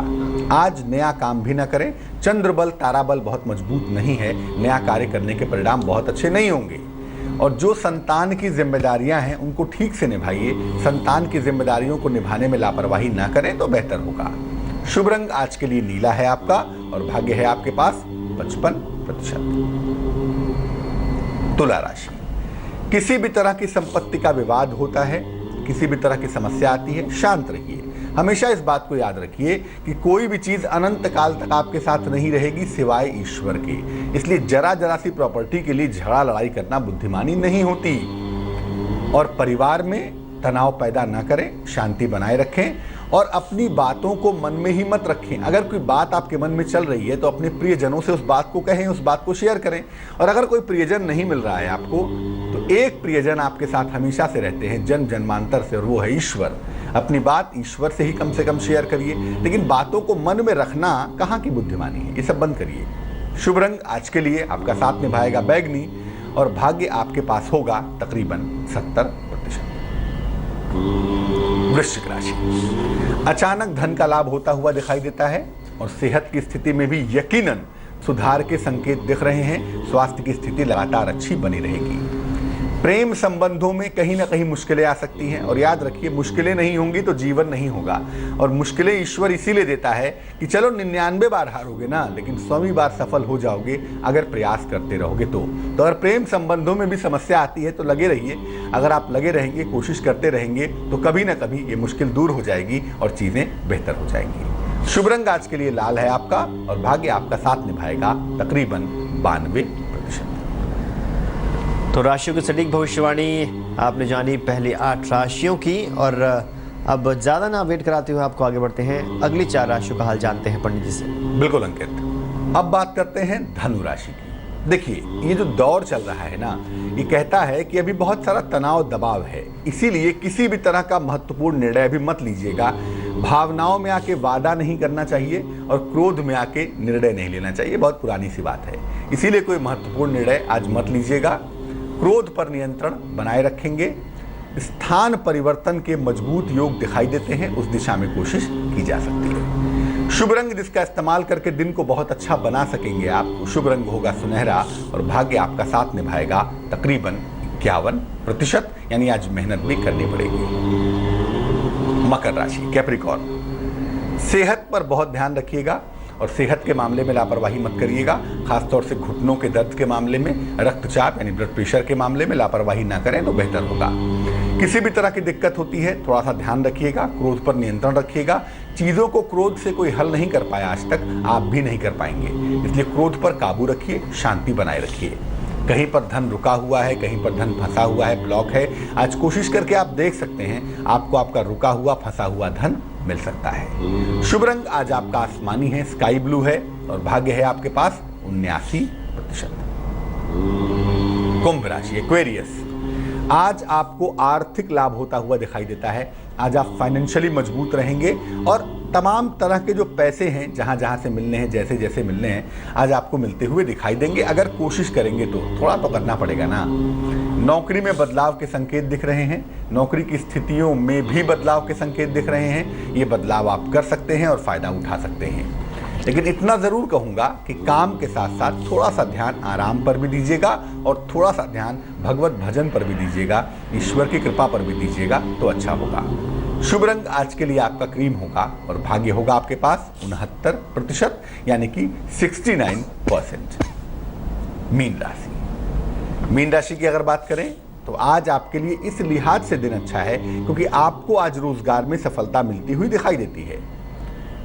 आज नया काम भी ना करें। चंद्र बल, तारा बल बहुत मजबूत नहीं है। नया कार्य करने के परिणाम बहुत अच्छे नहीं होंगे। और जो संतान की जिम्मेदारियां हैं उनको ठीक से निभाइए। संतान की जिम्मेदारियों को निभाने में लापरवाही ना करें तो बेहतर होगा। शुभ रंग आज के लिए नीला है आपका और भाग्य है आपके पास 55%। तुला राशि, किसी भी तरह की संपत्ति का विवाद होता है, किसी भी तरह की समस्या आती है, शांत रहिए। हमेशा इस बात को याद रखिए कि कोई भी चीज अनंत काल तक आपके साथ नहीं रहेगी सिवाय ईश्वर के। इसलिए जरा जरा सी प्रॉपर्टी के लिए झगड़ा लड़ाई करना बुद्धिमानी नहीं होती। और परिवार में तनाव पैदा ना करें, शांति बनाए रखें और अपनी बातों को मन में ही मत रखें। अगर कोई बात आपके मन में चल रही है तो अपने प्रियजनों से उस बात को कहें, उस बात को शेयर करें। और अगर कोई प्रियजन नहीं मिल रहा है आपको तो एक प्रियजन आपके साथ हमेशा से रहते हैं, जन्म जन्मांतर से, और वो है ईश्वर। अपनी बात ईश्वर से ही कम से कम शेयर करिए, लेकिन बातों को मन में रखना कहाँ की बुद्धिमानी है, ये सब बंद करिए। शुभ रंग आज के लिए आपका साथ निभाएगा बैगनी और भाग्य आपके पास होगा तकरीबन 70%। वृश्चिक राशि, अचानक धन का लाभ होता हुआ दिखाई देता है और सेहत की स्थिति में भी यकीनन सुधार के संकेत दिख रहे हैं। स्वास्थ्य की स्थिति लगातार अच्छी बनी रहेगी। प्रेम संबंधों में कहीं ना कहीं मुश्किलें आ सकती हैं और याद रखिए, मुश्किलें नहीं होंगी तो जीवन नहीं होगा। और मुश्किलें ईश्वर इसीलिए देता है कि चलो 99 बार हारोगे ना, लेकिन 100वीं बार सफल हो जाओगे अगर प्रयास करते रहोगे तो अगर प्रेम संबंधों में भी समस्या आती है तो लगे रहिए। अगर आप लगे रहेंगे, कोशिश करते रहेंगे तो कभी ना कभी ये मुश्किल दूर हो जाएगी और चीजें बेहतर हो जाएंगी। शुभ रंग आज के लिए लाल है आपका और भाग्य आपका साथ निभाएगा तकरीबन 92%। तो राशियों की सटीक भविष्यवाणी आपने जानी पहली 8 राशियों की, और अब ज़्यादा ना वेट कराते हुए आपको आगे बढ़ते हैं, अगली 4 राशियों का हाल जानते हैं पंडित जी से। बिल्कुल अंकित, अब बात करते हैं धनु राशि की। देखिए, ये जो दौर चल रहा है ना, ये कहता है कि अभी बहुत सारा तनाव दबाव है, इसीलिए किसी भी तरह का महत्वपूर्ण निर्णय अभी मत लीजिएगा। भावनाओं में आके वादा नहीं करना चाहिए और क्रोध में आके निर्णय नहीं लेना चाहिए, बहुत पुरानी सी बात है। इसीलिए कोई महत्वपूर्ण निर्णय आज मत लीजिएगा। क्रोध पर नियंत्रण बनाए रखेंगे। स्थान परिवर्तन के मजबूत योग दिखाई देते हैं, उस दिशा में कोशिश की जा सकती है। शुभ रंग जिसका इस्तेमाल करके दिन को बहुत अच्छा बना सकेंगे आप, शुभ रंग होगा सुनहरा और भाग्य आपका साथ निभाएगा तकरीबन 51%, यानी आज मेहनत भी करनी पड़ेगी। मकर राशि, कैप्रिकॉर्न, सेहत पर बहुत ध्यान रखिएगा और सेहत के मामले में लापरवाही मत करिएगा। खासतौर से घुटनों के दर्द के मामले में, रक्तचाप यानी ब्लड प्रेशर के मामले में लापरवाही ना करें तो बेहतर होगा। किसी भी तरह की दिक्कत होती है थोड़ा सा ध्यान रखिएगा, क्रोध पर नियंत्रण रखिएगा। चीज़ों को क्रोध से कोई हल नहीं कर पाया आज तक, आप भी नहीं कर पाएंगे, इसलिए क्रोध पर काबू रखिए, शांति बनाए रखिए। कहीं पर धन रुका हुआ है, कहीं पर धन फंसा हुआ है, ब्लॉक है, आज कोशिश करके आप देख सकते हैं आपको आपका रुका हुआ फंसा हुआ धन मिल सकता है। शुभ रंग आज आपका आसमानी है, स्काई ब्लू है और भाग्य है आपके पास 79%। कुंभ राशि, एक्वेरियस, आज आपको आर्थिक लाभ होता हुआ दिखाई देता है। आज आप फाइनेंशियली मजबूत रहेंगे और तमाम तरह के जो पैसे हैं जहां जहां से मिलने हैं, जैसे जैसे मिलने हैं, आज आपको मिलते हुए दिखाई देंगे। अगर कोशिश करेंगे तो थोड़ा तो करना पड़ेगा ना। नौकरी में बदलाव के संकेत दिख रहे हैं, नौकरी की स्थितियों में भी बदलाव के संकेत दिख रहे हैं। ये बदलाव आप कर सकते हैं और फायदा उठा सकते हैं, लेकिन इतना जरूर कहूंगा कि काम के साथ साथ थोड़ा सा ध्यान आराम पर भी दीजिएगा और थोड़ा सा ध्यान भगवत भजन पर भी दीजिएगा, ईश्वर की कृपा पर भी दीजिएगा तो अच्छा होगा। शुभ रंग आज के लिए आपका क्रीम होगा और भाग्य होगा आपके पास 69%, यानी कि 69%। मीन राशि, मीन राशि की अगर बात करें तो आज आपके लिए इस लिहाज से दिन अच्छा है क्योंकि आपको आज रोजगार में सफलता मिलती हुई दिखाई देती है।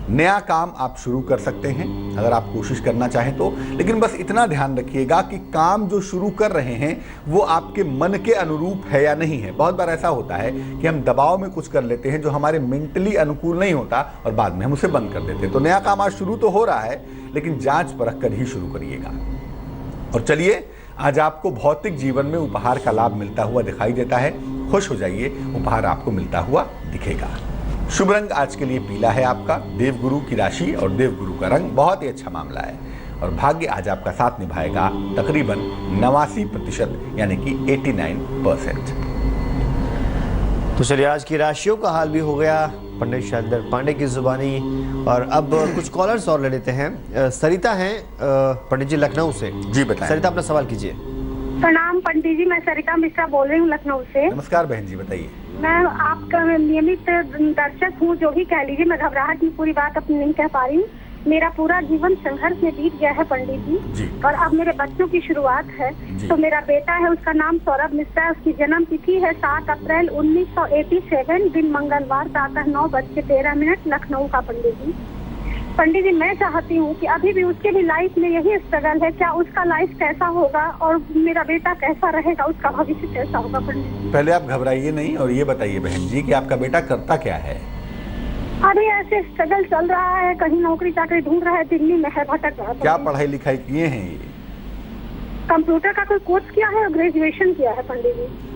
नया काम आप शुरू कर सकते हैं अगर आप कोशिश करना चाहें तो, लेकिन बस इतना ध्यान रखिएगा कि काम जो शुरू कर रहे हैं वो आपके मन के अनुरूप है या नहीं है। बहुत बार ऐसा होता है कि हम दबाव में कुछ कर लेते हैं जो हमारे मेंटली अनुकूल नहीं होता और बाद में हम उसे बंद कर देते हैं। तो नया काम आज शुरू तो हो रहा है, लेकिन जांच परख कर ही शुरू करिएगा। और चलिए, आज आपको भौतिक जीवन में उपहार का लाभ मिलता हुआ दिखाई देता है, खुश हो जाइए, उपहार आपको मिलता हुआ दिखेगा। शुभ रंग आज के लिए पीला है आपका, देवगुरु की राशि और देवगुरु का रंग बहुत ही अच्छा मामला है और भाग्य आज आपका साथ निभाएगा तकरीबन 89%, यानी कि 89%। तो चलिए, आज की राशियों का हाल भी हो गया पंडित शैलेंद्र पांडे की जुबानी। और अब कुछ कॉलर्स और ले लेते हैं। सरिता हैं पंडित जी लखनऊ से। जी बताएं। सरिता, अपना सवाल कीजिए। प्रणाम पंडित जी, मैं सरिता मिश्रा बोल रही हूँ लखनऊ से। नमस्कार बहन जी, बताइए। मैं आपका नियमित दर्शक हूँ, जो भी कह लीजिए। मैं घबराहट में पूरी बात अपनी नहीं कह पा रही हूँ। मेरा पूरा जीवन संघर्ष में बीत गया है पंडित जी, और अब मेरे बच्चों की शुरुआत है। तो मेरा बेटा है, उसका नाम सौरभ मिश्रा है, उसकी जन्म तिथि है 7 अप्रैल 1987, दिन मंगलवार, प्रातः 9:13 लखनऊ का पंडित जी। पंडित जी, मैं चाहती हूँ कि अभी भी उसके भी लाइफ में यही स्ट्रगल है, क्या उसका लाइफ कैसा होगा और मेरा बेटा कैसा रहेगा, उसका भविष्य कैसा होगा पंडित जी? पहले आप घबराइए नहीं और ये बताइए बहन जी कि आपका बेटा करता क्या है? अभी ऐसे स्ट्रगल चल रहा है, कहीं नौकरी चाकरी ढूंढ रहा है, दिल्ली में है, भटक रहा है। क्या पढ़ाई लिखाई किए हैं ये? कंप्यूटर का कोई कोर्स किया है और ग्रेजुएशन किया है पंडित जी।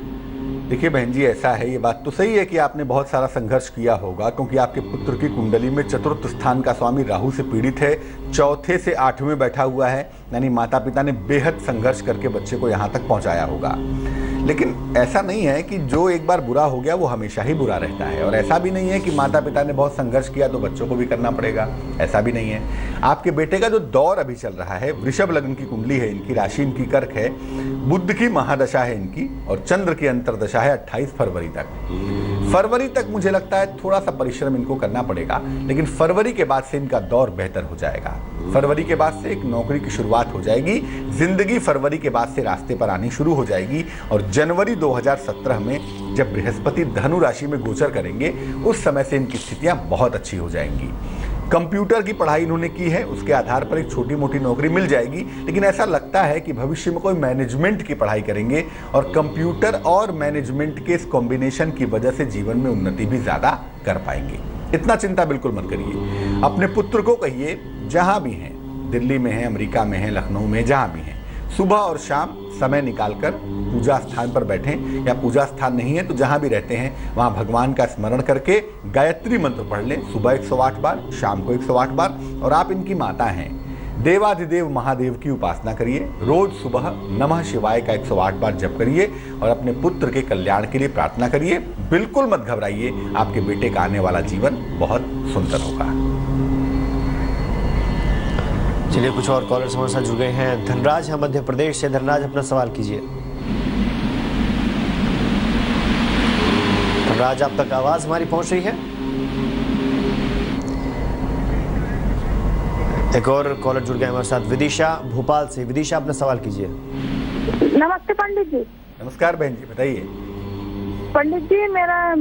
देखिए बहन जी, ऐसा है, ये बात तो सही है कि आपने बहुत सारा संघर्ष किया होगा, क्योंकि आपके पुत्र की कुंडली में चतुर्थ स्थान का स्वामी राहु से पीड़ित है, 4 से 8वें बैठा हुआ है, यानी माता पिता ने बेहद संघर्ष करके बच्चे को यहाँ तक पहुँचाया होगा। लेकिन ऐसा नहीं है कि जो एक बार बुरा हो गया वो हमेशा ही बुरा रहता है, और ऐसा भी नहीं है कि माता पिता ने बहुत संघर्ष किया तो बच्चों को भी करना पड़ेगा, ऐसा भी नहीं है। आपके बेटे का जो दौर अभी चल रहा है, वृषभ लग्न की कुंडली है इनकी, राशि इनकी कर्क है, बुध की महादशा है इनकी और चंद्र की अंतरदशा है 28 फरवरी तक। फरवरी तक मुझे लगता है थोड़ा सा परिश्रम इनको करना पड़ेगा, लेकिन फरवरी के बाद से इनका दौर बेहतर हो जाएगा। फरवरी के बाद से एक नौकरी की शुरुआत हो जाएगी, जिंदगी फरवरी के बाद से रास्ते पर आनी शुरू हो जाएगी, और जनवरी 2017 में जब बृहस्पति धनु राशि में गोचर करेंगे उस समय से इनकी स्थितियां बहुत अच्छी हो जाएंगी। कंप्यूटर की पढ़ाई इन्होंने की है, उसके आधार पर एक छोटी मोटी नौकरी मिल जाएगी, लेकिन ऐसा लगता है कि भविष्य में कोई मैनेजमेंट की पढ़ाई करेंगे और कंप्यूटर और मैनेजमेंट के इस कॉम्बिनेशन की वजह से जीवन में उन्नति भी ज़्यादा कर पाएंगे। इतना चिंता बिल्कुल मत करिए। अपने पुत्र को कहिए, जहाँ भी हैं, दिल्ली में हैं, अमेरिका में हैं, लखनऊ में, जहाँ भी हैं, सुबह और शाम समय निकालकर पूजा स्थान पर बैठें, या पूजा स्थान नहीं है तो जहाँ भी रहते हैं वहाँ भगवान का स्मरण करके गायत्री मंत्र पढ़ लें, सुबह 108 बार, शाम को 108 बार। और आप इनकी माता हैं, देवाधिदेव महादेव की उपासना करिए, रोज सुबह नमः शिवाय का 108 बार जप करिए और अपने पुत्र के कल्याण के लिए प्रार्थना करिए। बिल्कुल मत घबराइए, आपके बेटे का आने वाला जीवन बहुत सुंदर होगा। चलिए, कुछ और कॉलर्स हमारे साथ जुड़ गए हैं। धनराज है मध्य प्रदेश से। धनराज, अपना सवाल कीजिए। धनराज, आप तक आवाज हमारी पहुंच रही है? एक और कॉलर जुड़ गए हमारे साथ, विदिशा भोपाल से। विदिशा, अपना सवाल कीजिए। नमस्ते पंडित जी। नमस्कार बहन जी, बताइए। पंडित जी,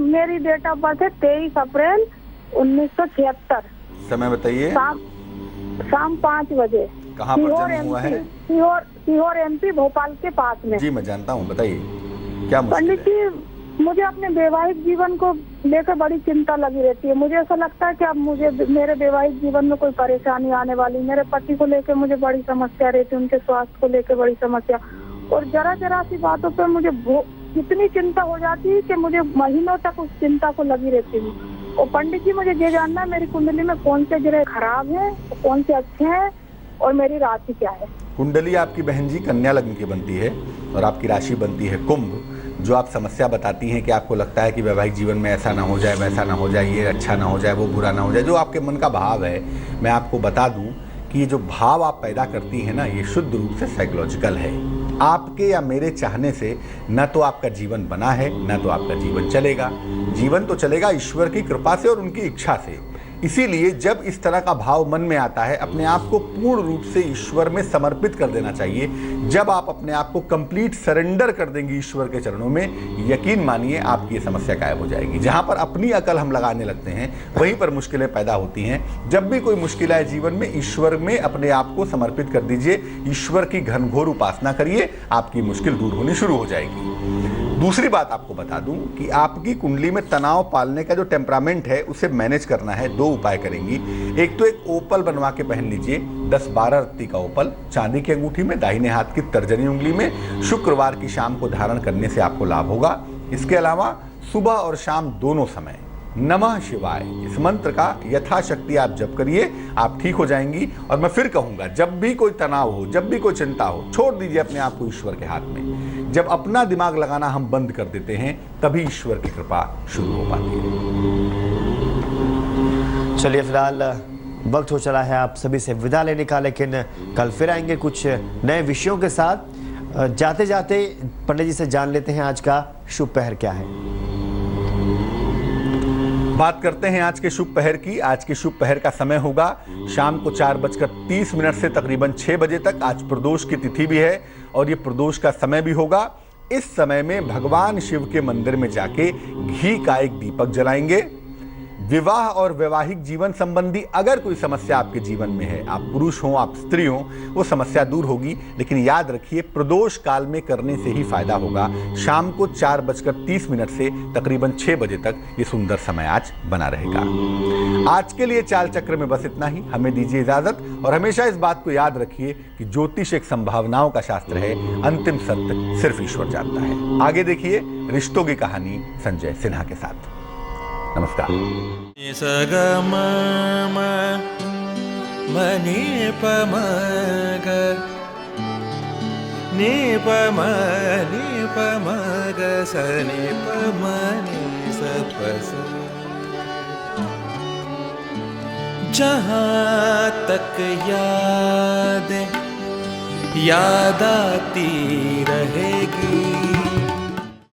मेरी डेट ऑफ बर्थ है 23 अप्रैल 1976। समय बताइए। शाम 5 बजे। कहाँ पर जन्म हुआ है? सीहोर MP, भोपाल के पास में। जी, मैं जानता हूँ, बताइए क्या मुश्किल पंडित जी, मुझे अपने वैवाहिक जीवन को लेकर बड़ी चिंता लगी रहती है। मुझे ऐसा लगता है कि अब मेरे वैवाहिक जीवन में कोई परेशानी आने वाली। मेरे पति को लेकर मुझे बड़ी समस्या रहती है, उनके स्वास्थ्य को लेकर बड़ी समस्या, और जरा सी बातों पर मुझे इतनी चिंता हो जाती है कि मुझे महीनों तक उस चिंता को लगी रहती हूँ। और पंडित जी, मुझे ये जानना है, मेरी कुंडली में कौन से ग्रह खराब है, कौन से अच्छे हैं, और मेरी राशि क्या है? कुंडली आपकी बहन जी कन्या लग्न की बनती है और आपकी राशि बनती है कुंभ। जो आप समस्या बताती हैं कि आपको लगता है कि वैवाहिक जीवन में ऐसा ना हो जाए, वैसा ना हो जाए, ये अच्छा ना हो जाए, वो बुरा ना हो जाए, जो आपके मन का भाव है, मैं आपको बता दूं कि ये जो भाव आप पैदा करती हैं ना, ये शुद्ध रूप से साइकोलॉजिकल है। आपके या मेरे चाहने से न तो आपका जीवन बना है, न तो आपका जीवन चलेगा। जीवन तो चलेगा ईश्वर की कृपा से और उनकी इच्छा से। इसीलिए जब इस तरह का भाव मन में आता है, अपने आप को पूर्ण रूप से ईश्वर में समर्पित कर देना चाहिए। जब आप अपने आप को कंप्लीट सरेंडर कर देंगे ईश्वर के चरणों में, यकीन मानिए आपकी ये समस्या गायब हो जाएगी। जहां पर अपनी अकल हम लगाने लगते हैं, वहीं पर मुश्किलें पैदा होती हैं। जब भी कोई मुश्किल आए जीवन में, ईश्वर में अपने आप को समर्पित कर दीजिए, ईश्वर की घनघोर उपासना करिए, आपकी मुश्किल दूर होनी शुरू हो जाएगी। दूसरी बात आपको बता दूं कि आपकी कुंडली में तनाव पालने का जो टेम्परामेंट है, उसे मैनेज करना है। 2 उपाय करेंगी। एक तो एक ओपल बनवा के पहन लीजिए, 10-12 रत्ती का ओपल, चांदी की अंगूठी में, दाहिने हाथ की तर्जनी उंगली में। शुक्रवार की शाम को धारण करने से आपको लाभ होगा। इसके अलावा सुबह और शाम दोनों समय नमः शिवाय इस मंत्र का यथाशक्ति आप जप करिए, आप ठीक हो जाएंगी। और मैं फिर कहूंगा, जब भी कोई तनाव हो, जब भी कोई चिंता हो, छोड़ दीजिए अपने आप को ईश्वर के हाथ में। जब अपना दिमाग लगाना हम बंद कर देते हैं, तभी ईश्वर की कृपा शुरू हो पाती है। चलिए, फिलहाल वक्त हो चला है आप सभी से विदा लेने का, लेकिन कल फिर आएंगे कुछ नए विषयों के साथ। जाते जाते पंडित जी से जान लेते हैं आज का शुभ पहर क्या है। बात करते हैं आज के शुभ पहर की। आज के शुभ पहर का समय होगा शाम को 4:30 से तकरीबन 6 बजे तक। आज प्रदोष की तिथि भी है और ये प्रदोष का समय भी होगा। इस समय में भगवान शिव के मंदिर में जाके घी का एक दीपक जलाएंगे। विवाह और वैवाहिक जीवन संबंधी अगर कोई समस्या आपके जीवन में है, आप पुरुष हो, आप स्त्री हो, वो समस्या दूर होगी। लेकिन याद रखिए, प्रदोष काल में करने से ही फायदा होगा। शाम को 4:30 से तकरीबन 6 बजे तक ये सुंदर समय आज बना रहेगा। आज के लिए चाल चक्र में बस इतना ही। हमें दीजिए इजाजत और हमेशा इस बात को याद रखिए कि ज्योतिष एक संभावनाओं का शास्त्र है, अंतिम सत्य सिर्फ ईश्वर जानता है। आगे देखिए रिश्तों की कहानी संजय सिन्हा के साथ। नमस्कार। जहाँ तक याद आती रहेगी,